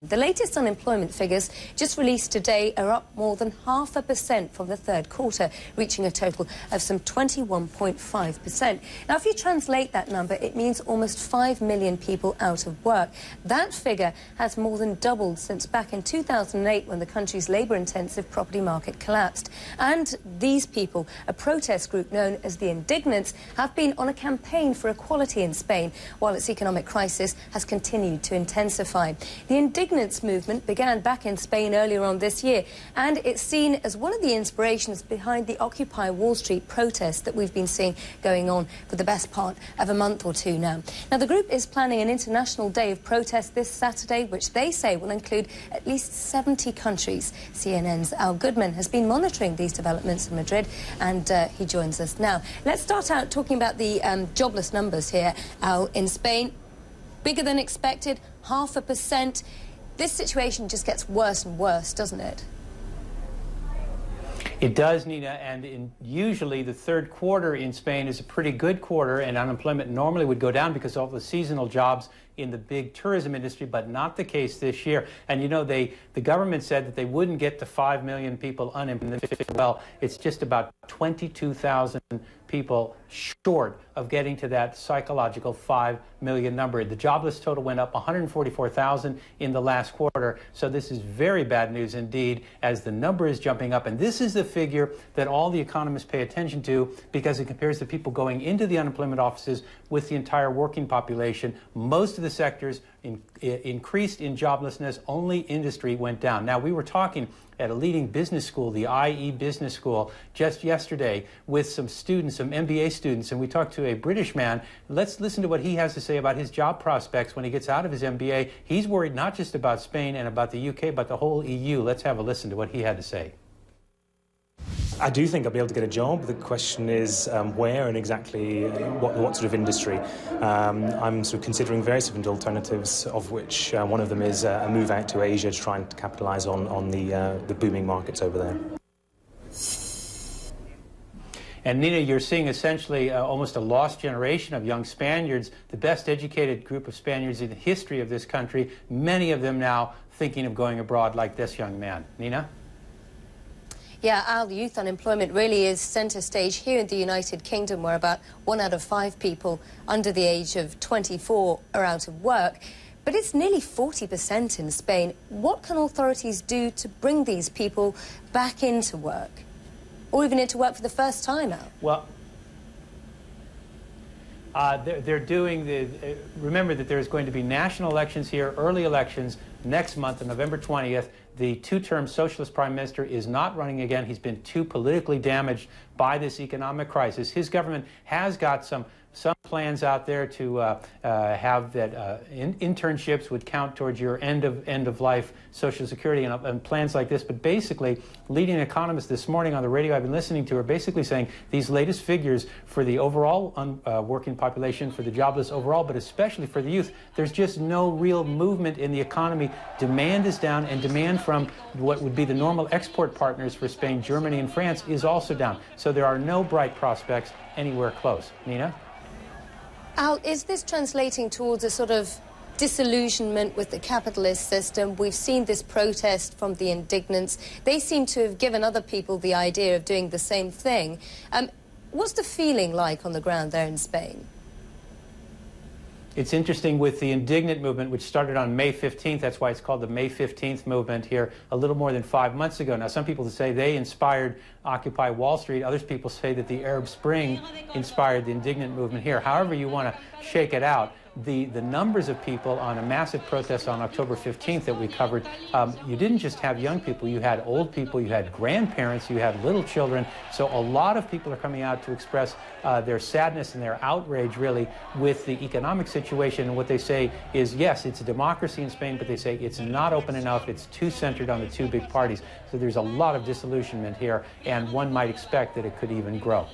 The latest unemployment figures just released today are up more than 0.5% from the third quarter, reaching a total of some 21.5%. Now, if you translate that number, it means almost 5 million people out of work. That figure has more than doubled since back in 2008 when the country's labour-intensive property market collapsed. And these people, a protest group known as the Indignants, have been on a campaign for equality in Spain, while its economic crisis has continued to intensify. The Indignants movement began back in Spain earlier on this year, and it's seen as one of the inspirations behind the Occupy Wall Street protests that we've been seeing going on for the best part of a month or two now. Now, the group is planning an international day of protest this Saturday, which they say will include at least 70 countries. CNN's Al Goodman has been monitoring these developments in Madrid, and he joins us now. Let's start out talking about the jobless numbers here, Al, in Spain. Bigger than expected, 0.5%. This situation just gets worse and worse, doesn't it? It does, Nina, and usually the third quarter in Spain is a pretty good quarter, and unemployment normally would go down because of all the seasonal jobs in the big tourism industry, but not the case this year. And you know, the government said that they wouldn't get to 5 million people unemployed. Well, it's just about 22,000 people short of getting to that psychological 5 million number. The jobless total went up 144,000 in the last quarter, so this is very bad news indeed, as the number is jumping up. And this is the figure that all the economists pay attention to because it compares the people going into the unemployment offices with the entire working population. Most of the sectors increased in joblessness, only industry went down. Now, we were talking at a leading business school, the IE Business School, just yesterday with some students, some MBA students, and we talked to a British man. Let's listen to what he has to say about his job prospects when he gets out of his MBA. He's worried not just about Spain and about the UK, but the whole EU. Let's have a listen to what he had to say. I do think I'll be able to get a job. The question is where and exactly what sort of industry. I'm sort of considering various different alternatives, of which one of them is a move out to Asia to try and capitalise on the booming markets over there. And Nina, you're seeing essentially almost a lost generation of young Spaniards, the best educated group of Spaniards in the history of this country, many of them now thinking of going abroad like this young man. Nina? Yeah, Al, youth unemployment really is centre stage here in the United Kingdom, where about 1 out of 5 people under the age of 24 are out of work. But it's nearly 40% in Spain. What can authorities do to bring these people back into work? Or even into work for the first time, Al? Well, they're doing remember that there's going to be national elections here, early elections, next month on November 20th. The two-term socialist prime minister is not running again. He's been too politically damaged by this economic crisis. His government has got some plans out there to have that internships would count towards your end of life Social Security and plans like this. But basically, leading economists this morning on the radio I've been listening to are basically saying these latest figures for the overall working population, for the jobless overall, but especially for the youth, there's just no real movement in the economy. Demand is down, and demand from what would be the normal export partners for Spain, Germany, and France is also down. So there are no bright prospects anywhere close. Nina? Al, is this translating towards a sort of disillusionment with the capitalist system? We've seen this protest from the Indignants. They seem to have given other people the idea of doing the same thing. What's the feeling like on the ground there in Spain? It's interesting with the Indignant movement, which started on May 15th. That's why it's called the May 15th movement here a little more than 5 months ago. Now, some people say they inspired Occupy Wall Street. Others people say that the Arab Spring inspired the Indignant movement here. However you want to shake it out, the numbers of people on a massive protest on October 15th that we covered, you didn't just have young people, you had old people, you had grandparents, you had little children. So a lot of people are coming out to express their sadness and their outrage, really, with the economic situation. And what they say is, yes, it's a democracy in Spain, but they say it's not open enough, it's too centered on the two big parties. So there's a lot of disillusionment here, and one might expect that it could even grow.